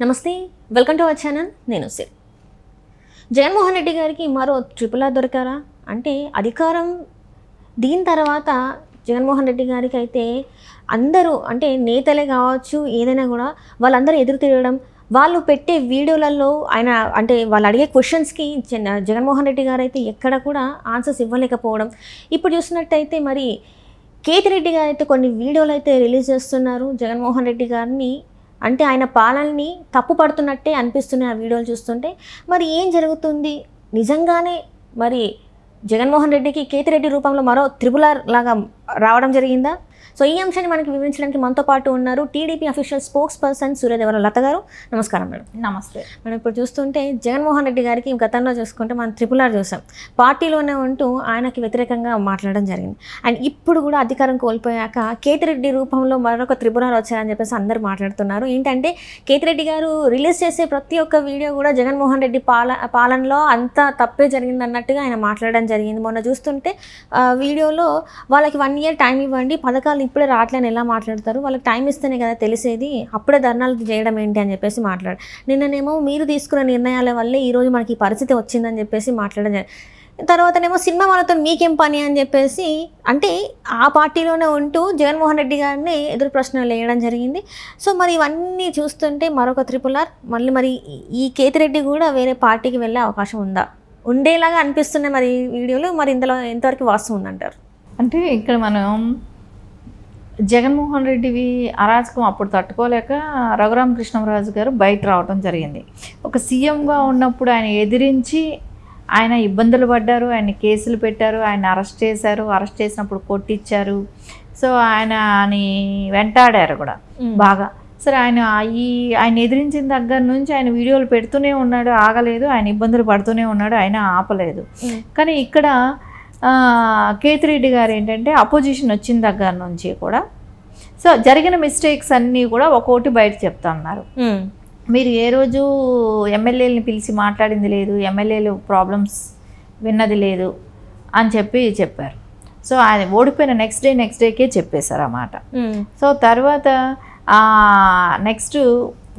నమస్తే, welcome to our channel. నేను సిరి. జగన్మోహన్ రెడ్డి గారికి మరో ట్రిపుల్ ఆర్ దొరికారా అంటే అధికారం దీని తర్వాత జగన్మోహన్ రెడ్డి గారికి అయితే అందరూ అంటే నేతలే కావచ్చు ఏదైనా కూడా వాళ్ళందరూ ఎదురు తిరగడం, వాళ్ళు పెట్టే వీడియోలలో ఆయన అంటే వాళ్ళు అడిగే క్వశ్చన్స్కి జగన్మోహన్ రెడ్డి గారు అయితే ఎక్కడ కూడా ఆన్సర్స్ ఇవ్వలేకపోవడం. ఇప్పుడు చూసినట్టయితే మరి కేతిరెడ్డి గారు అయితే కొన్ని వీడియోలు అయితే రిలీజ్ చేస్తున్నారు జగన్మోహన్ రెడ్డి గారిని, అంటే ఆయన పాలనని తప్పు పడుతున్నట్టే అనిపిస్తున్నాయి ఆ వీడియోలు చూస్తుంటే. మరి ఏం జరుగుతుంది నిజంగానే? మరి జగన్మోహన్ రెడ్డికి కేతిరెడ్డి రూపంలో మరో ట్రిపుల్ ఆర్ లాగా రావడం జరిగిందా? సో ఈ అంశాన్ని మనకి వివరించడానికి మనతో పాటు ఉన్నారు TDP official spokesperson Suryadevara Latha గారు. నమస్కారం మేడం. నమస్తే మనం ఇప్పుడు చూస్తుంటే జగన్మోహన్ రెడ్డి గారికి గతంలో చూసుకుంటే మనం ట్రిపుల్ ఆర్ చూసాం, పార్టీలోనే ఉంటూ ఆయనకి వ్యతిరేకంగా మాట్లాడడం జరిగింది. అండ్ ఇప్పుడు కూడా అధికారం కోల్పోయాక కేతిరెడ్డి రూపంలో మరొక ట్రిపుల్ ఆర్ వచ్చారని చెప్పేసి అందరూ మాట్లాడుతున్నారు. ఏంటంటే కేతిరెడ్డి గారు రిలీజ్ చేసే ప్రతి ఒక్క వీడియో కూడా జగన్మోహన్ రెడ్డి పాలనలో అంతా తప్పే జరిగిందన్నట్టుగా ఆయన మాట్లాడడం జరిగింది. మొన్న చూస్తుంటే వీడియోలో వాళ్ళకి 1 year టైం ఇవ్వండి, పథకాలు ఇప్పుడే రావట్లేని ఎలా మాట్లాడతారు, వాళ్ళకి టైం ఇస్తేనే కదా తెలిసేది, అప్పుడే ధర్నాలు చేయడం ఏంటి అని చెప్పేసి మాట్లాడారు. నిన్ననేమో మీరు తీసుకున్న నిర్ణయాల వల్లే ఈరోజు మనకి ఈ పరిస్థితి వచ్చిందని చెప్పేసి మాట్లాడడం జరిగింది. తర్వాతనేమో సినిమా వాళ్ళతో మీకేం పని అని చెప్పేసి అంటే ఆ పార్టీలోనే ఉంటూ జగన్మోహన్ రెడ్డి గారిని ఎదురు ప్రశ్నలు వేయడం జరిగింది. సో మరి ఇవన్నీ చూస్తుంటే మరొక ట్రిపుల్ ఆర్ మరి ఈ కేతిరెడ్డి కూడా వేరే పార్టీకి వెళ్ళే అవకాశం ఉందా? ఉండేలాగా అనిపిస్తున్నాయి మరి వీడియోలు. మరి ఇందులో ఎంతవరకు వాస్తవం ఉందంటారు? అంటే ఇక్కడ మనం జగన్మోహన్ రెడ్డివి అరాచకం అప్పుడు తట్టుకోలేక రఘురామకృష్ణరాజు గారు బయట రావడం జరిగింది. ఒక సీఎంగా ఉన్నప్పుడు ఆయన ఎదిరించి ఆయన ఇబ్బందులు పడ్డారు, ఆయన కేసులు పెట్టారు, ఆయన అరెస్ట్ చేశారు, అరెస్ట్ చేసినప్పుడు కొట్టించారు. సో ఆయనని వెంటాడారు కూడా బాగా. సరే ఆయన ఎదిరించిన దగ్గర నుంచి ఆయన వీడియోలు పెడుతూనే ఉన్నాడు, ఆగలేదు, ఆయన ఇబ్బందులు పడుతూనే ఉన్నాడు, ఆయన ఆపలేదు. కానీ ఇక్కడ కేతిరెడ్డి గారు ఏంటంటే అపోజిషన్ వచ్చిన దగ్గర నుంచి కూడా సో జరిగిన మిస్టేక్స్ అన్నీ కూడా ఒక్కోటి బయట చెప్తా ఉన్నారు. మీరు ఏ రోజు ఎమ్మెల్యేలని పిలిచి మాట్లాడింది లేదు, ఎమ్మెల్యేలు ప్రాబ్లమ్స్ విన్నది లేదు అని చెప్పారు. సో ఆయన ఓడిపోయిన నెక్స్ట్ డేకే చెప్పేశారు అన్నమాట. సో తర్వాత నెక్స్ట్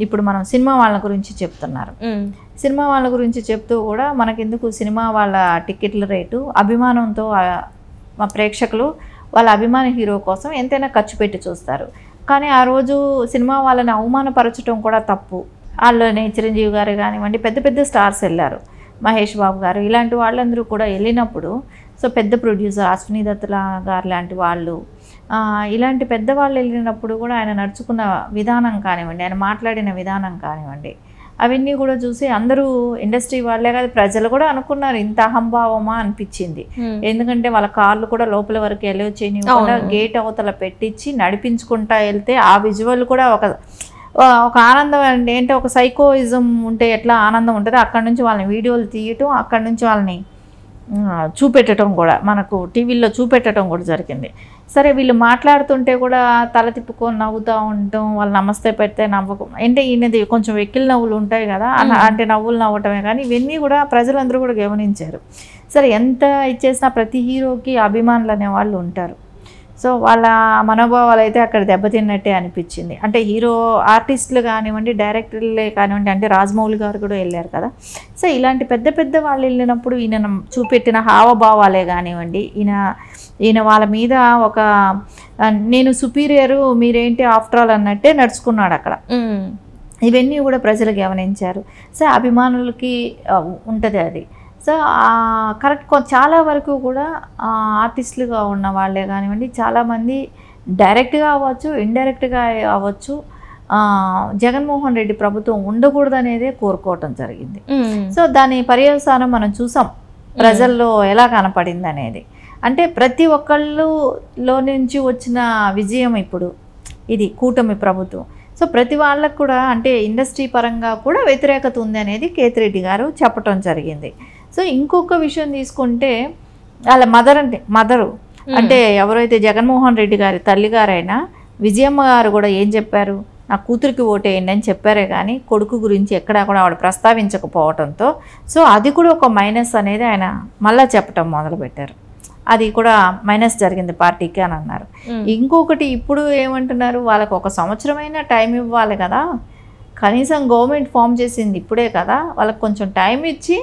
ఇప్పుడు మనం సినిమా వాళ్ళ గురించి చెప్తున్నారు. సినిమా వాళ్ళ గురించి చెప్తూ కూడా మనకెందుకు సినిమా వాళ్ళ టికెట్ల రేటు అభిమానంతో మా ప్రేక్షకులు వాళ్ళ అభిమాన హీరో కోసం ఎంతైనా ఖర్చు పెట్టి చూస్తారు. కానీ ఆ రోజు సినిమా వాళ్ళని అవమానపరచడం కూడా తప్పు. వాళ్ళని చిరంజీవి గారు కానివ్వండి, పెద్ద పెద్ద స్టార్స్ వెళ్ళారు, మహేష్ బాబు గారు ఇలాంటి వాళ్ళందరూ కూడా వెళ్ళినప్పుడు సో పెద్ద ప్రొడ్యూసర్ అశ్విని దత్తుల గారు లాంటి వాళ్ళు ఇలాంటి పెద్దవాళ్ళు వెళ్ళినప్పుడు కూడా ఆయన నడుచుకున్న విధానం కానివ్వండి, ఆయన మాట్లాడిన విధానం కానివ్వండి, అవన్నీ కూడా చూసి అందరూ ఇండస్ట్రీ వాళ్ళే కాదు ప్రజలు కూడా అనుకున్నారు ఇంత అహంభావమా అనిపించింది. ఎందుకంటే వాళ్ళ కార్లు కూడా లోపల వరకు వెళ్ళి చేయకుండా గేట్ అవతల పెట్టించి నడిపించుకుంటా వెళ్తే ఆ విజువల్ కూడా ఒక ఆనందం అండి. ఏంటంటే ఒక సైకోయిజం ఉంటే ఎట్లా ఆనందం ఉంటుందో అక్కడ నుంచి వాళ్ళని వీడియోలు తీయటం, అక్కడ నుంచి వాళ్ళని చూపెట్టడం కూడా మనకు టీవీల్లో చూపెట్టడం కూడా జరిగింది. సరే వీళ్ళు మాట్లాడుతుంటే కూడా తల తిప్పుకొని నవ్వుతూ ఉండటం, వాళ్ళు నమస్తే పెడితే నవ్వకం అంటే ఈయనది కొంచెం వెక్కిలి నవ్వులు ఉంటాయి కదా, అంటే నవ్వులు నవ్వటమే. కానీ ఇవన్నీ కూడా ప్రజలందరూ కూడా గమనించారు. సరే ఎంత ఇచ్చేసినా ప్రతి హీరోకి అభిమానులు అనేవాళ్ళు ఉంటారు. సో వాళ్ళ మనోభావాలు అయితే అక్కడ దెబ్బతిన్నట్టే అనిపించింది. అంటే హీరో ఆర్టిస్టులు కానివ్వండి, డైరెక్టర్లే కానివ్వండి, అంటే రాజమౌళి గారు కూడా వెళ్ళారు కదా. సో ఇలాంటి పెద్ద పెద్ద వాళ్ళు వెళ్ళినప్పుడు ఈయన చూపెట్టిన హావభావాలే కానివ్వండి, ఈయన వాళ్ళ మీద ఒక నేను సుపీరియరు మీరేంటి ఆఫ్టర్ ఆల్ అన్నట్టే నడుచుకున్నాడు అక్కడ. ఇవన్నీ కూడా ప్రజలు గమనించారు. సో అభిమానులకి ఉంటుంది అది. సో కరెక్ట్ చాలా వరకు కూడా ఆర్టిస్టులుగా ఉన్న వాళ్ళే కానివ్వండి, చాలామంది డైరెక్ట్గా అవ్వచ్చు, ఇండైరెక్ట్గా అవ్వచ్చు, జగన్మోహన్ రెడ్డి ప్రభుత్వం ఉండకూడదు అనేదే కోరుకోవటం జరిగింది. సో దాని పర్యవసానం మనం చూసాం ప్రజల్లో ఎలా కనపడింది అనేది. అంటే ప్రతి ఒక్కళ్ళలో నుంచి వచ్చిన విజయం ఇప్పుడు ఇది కూటమి ప్రభుత్వం. సో ప్రతి వాళ్ళకు కూడా అంటే ఇండస్ట్రీ పరంగా కూడా వ్యతిరేకత ఉంది అనేది కేతిరెడ్డి గారు చెప్పటం జరిగింది. సో ఇంకొక విషయం తీసుకుంటే వాళ్ళ మదరు అంటే ఎవరైతే జగన్మోహన్ రెడ్డి గారి తల్లిగారైనా విజయమ్మ గారు కూడా ఏం చెప్పారు, నా కూతురికి ఓటేయండి అని చెప్పారే కానీ కొడుకు గురించి ఎక్కడా కూడా ఆవిడ ప్రస్తావించకపోవడంతో సో అది కూడా ఒక మైనస్ అనేది ఆయన మళ్ళీ చెప్పటం మొదలుపెట్టారు. అది కూడా మైనస్ జరిగింది పార్టీకి అని అన్నారు. ఇంకొకటి ఇప్పుడు ఏమంటున్నారు, వాళ్ళకి 1 సంవత్సరమైనా టైం ఇవ్వాలి కదా, కనీసం గవర్నమెంట్ ఫామ్ చేసింది ఇప్పుడే కదా, వాళ్ళకి కొంచెం టైం ఇచ్చి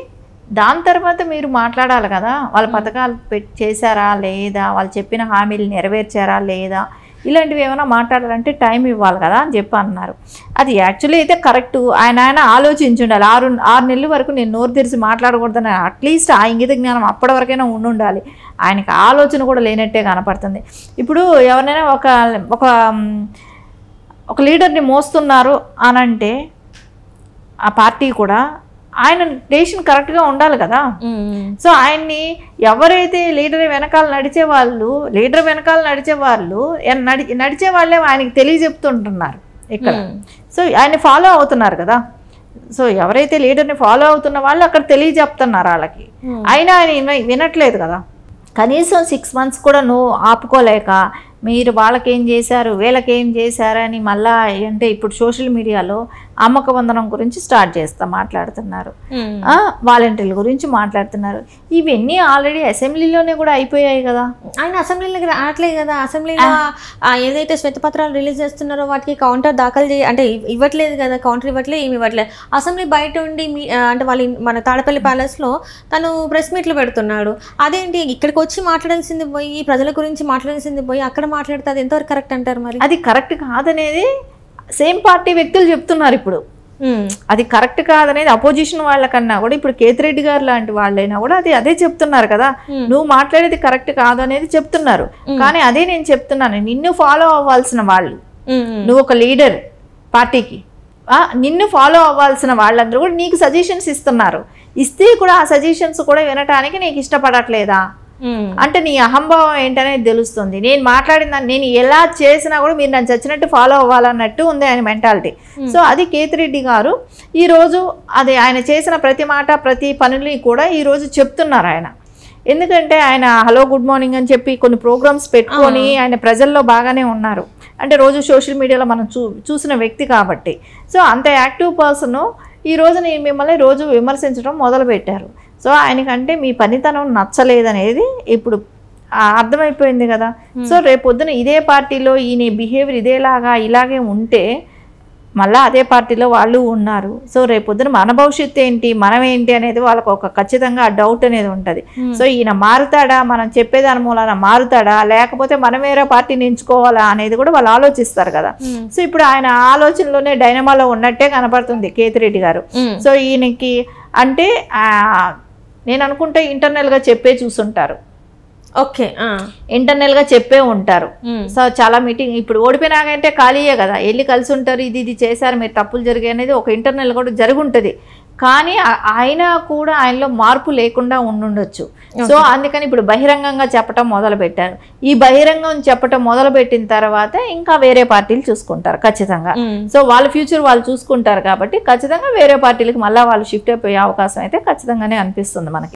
దాని తర్వాత మీరు మాట్లాడాలి కదా. వాళ్ళ పథకాలు చేశారా లేదా, వాళ్ళు చెప్పిన హామీలు నెరవేర్చారా లేదా, ఇలాంటివి ఏమైనా మాట్లాడాలంటే టైం ఇవ్వాలి కదా అని చెప్పి అన్నారు. అది యాక్చువల్లీ అయితే కరెక్టు. ఆయన ఆలోచించి ఉండాలి. 6 నెలల వరకు నేను నోరు తెరిచి మాట్లాడకూడదని అట్లీస్ట్ ఆ ఇంగిత జ్ఞానం అప్పటి వరకైనా ఉండాలి. ఆయనకి ఆలోచన కూడా లేనట్టే కనపడుతుంది. ఇప్పుడు ఎవరినైనా ఒక లీడర్ని మోస్తున్నారు అనంటే ఆ పార్టీ కూడా ఆయన డెసిషన్ కరెక్ట్గా ఉండాలి కదా. సో ఆయన్ని ఎవరైతే లీడర్ వెనకాల నడిచే వాళ్ళే ఆయనకి తెలియజెప్తుంటున్నారు ఇక్కడ. సో ఆయన్ని ఫాలో అవుతున్నారు కదా. సో ఎవరైతే లీడర్ని ఫాలో అవుతున్న వాళ్ళు అక్కడ తెలియజెప్తున్నారు వాళ్ళకి. అయినా ఆయన వినట్లేదు కదా. కనీసం 6 months కూడా నువ్వు ఆపుకోలేక మీరు వాళ్ళకేం చేశారు వీళ్ళకేం చేశారని మళ్ళా అంటే ఇప్పుడు సోషల్ మీడియాలో అమ్మక వందనం గురించి మాట్లాడుతున్నారు, వాలంటీర్ల గురించి మాట్లాడుతున్నారు. ఇవన్నీ ఆల్రెడీ అసెంబ్లీలోనే కూడా అయిపోయాయి కదా. ఆయన అసెంబ్లీలోకి రావట్లేదు కదా. అసెంబ్లీలో ఏదైతే శ్వేతపత్రాలు రిలీజ్ చేస్తున్నారో వాటికి కౌంటర్ దాఖలు అంటే ఇవ్వట్లేదు కదా, కౌంటర్ ఇవ్వట్లేదు, ఏమి ఇవ్వట్లేదు. అసెంబ్లీ బయట ఉండి అంటే వాళ్ళు మన తాడపల్లి ప్యాలెస్లో తను ప్రెస్ మీట్లు పెడుతున్నాడు. అదేంటి ఇక్కడికి వచ్చి మాట్లాడాల్సింది పోయి, ప్రజల గురించి మాట్లాడాల్సింది పోయి అక్కడ మాట్లాడితే అది ఎంతవరకు కరెక్ట్ అంటారు? మరి అది కరెక్ట్ కాదనేది సేమ్ పార్టీ వ్యక్తులు చెప్తున్నారు ఇప్పుడు. అది కరెక్ట్ కాదనేది అపోజిషన్ వాళ్ళకన్నా కూడా ఇప్పుడు కేతిరెడ్డి గారు లాంటి వాళ్ళైనా కూడా అదే చెప్తున్నారు కదా. నువ్వు మాట్లాడేది కరెక్ట్ కాదు అనేది చెప్తున్నారు. కానీ అదే నేను చెప్తున్నాను, నిన్ను ఫాలో అవ్వాల్సిన వాళ్ళు, నువ్వు ఒక లీడర్ పార్టీకి, నిన్ను ఫాలో అవ్వాల్సిన వాళ్ళందరూ కూడా నీకు సజెషన్స్ ఇస్తున్నారు. ఇస్తే కూడా ఆ సజెషన్స్ కూడా వినటానికి నీకు ఇష్టపడట్లేదా అంటే నీ అహంభావం ఏంటనేది తెలుస్తుంది. నేను మాట్లాడిన నేను ఎలా చేసినా కూడా మీరు నన్ను చచ్చినట్టు ఫాలో అవ్వాలన్నట్టు ఉంది ఆయన మెంటాలిటీ. సో అది కేతిరెడ్డి గారు ఈరోజు అది ఆయన చేసిన ప్రతి మాట ప్రతి పనులని కూడా ఈరోజు చెప్తున్నారు ఆయన. ఎందుకంటే ఆయన హలో గుడ్ మార్నింగ్ అని చెప్పి కొన్ని ప్రోగ్రామ్స్ పెట్టుకొని ఆయన ప్రజల్లో బాగానే ఉన్నారు. అంటే రోజు సోషల్ మీడియాలో మనం చూసిన వ్యక్తి కాబట్టి. సో అంత యాక్టివ్ పర్సన్ ఈరోజు నేను మిమ్మల్ని రోజు విమర్శించడం మొదలుపెట్టారు. సో ఆయనకంటే మీ పనితనం నచ్చలేదనేది ఇప్పుడు అర్థమైపోయింది కదా. సో రేపొద్దున ఇదే పార్టీలో ఈయన బిహేవియర్ ఇలాగే ఉంటే మళ్ళీ అదే పార్టీలో వాళ్ళు ఉన్నారు. సో రేపొద్దున మన భవిష్యత్తు ఏంటి, మనం ఏంటి అనేది వాళ్ళకు ఒక ఖచ్చితంగా డౌట్ అనేది ఉంటుంది. సో ఈయన మారుతాడా, మనం చెప్పేదాని మూలాన మారుతాడా, లేకపోతే మనం వేరే పార్టీని ఎంచుకోవాలా అనేది కూడా వాళ్ళు ఆలోచిస్తారు కదా. సో ఇప్పుడు ఆయన ఆలోచనలోనే డైనమాలో ఉన్నట్టే కనపడుతుంది కేతిరెడ్డి గారు. సో ఈయనకి అంటే నేను అనుకుంటే ఇంటర్నల్గా చెప్పే చూసుంటారు. ఓకే, ఇంటర్నల్గా చెప్పే ఉంటారు. సో చాలా మీటింగ్ ఇప్పుడు ఓడిపోయినాకంటే ఖాళీయే కదా, వెళ్ళి కలిసి ఉంటారు, ఇది చేశారు మీరు తప్పులు జరిగాయి అనేది ఒక ఇంటర్నల్ కూడా జరిగి ఉంటుంది. కానీ ఆయన కూడా ఆయనలో మార్పు లేకుండా ఉండుండొచ్చు. సో అందుకని ఇప్పుడు బహిరంగంగా చెప్పటం మొదలు పెట్టారు. ఈ బహిరంగం చెప్పటం మొదలు పెట్టిన తర్వాత ఇంకా వేరే పార్టీలు చూసుకుంటారు ఖచ్చితంగా. సో వాళ్ళ ఫ్యూచర్ వాళ్ళు చూసుకుంటారు కాబట్టి ఖచ్చితంగా వేరే పార్టీలకు మళ్ళీ వాళ్ళు షిఫ్ట్ అయిపోయే అవకాశం అయితే ఖచ్చితంగానే అనిపిస్తుంది మనకి.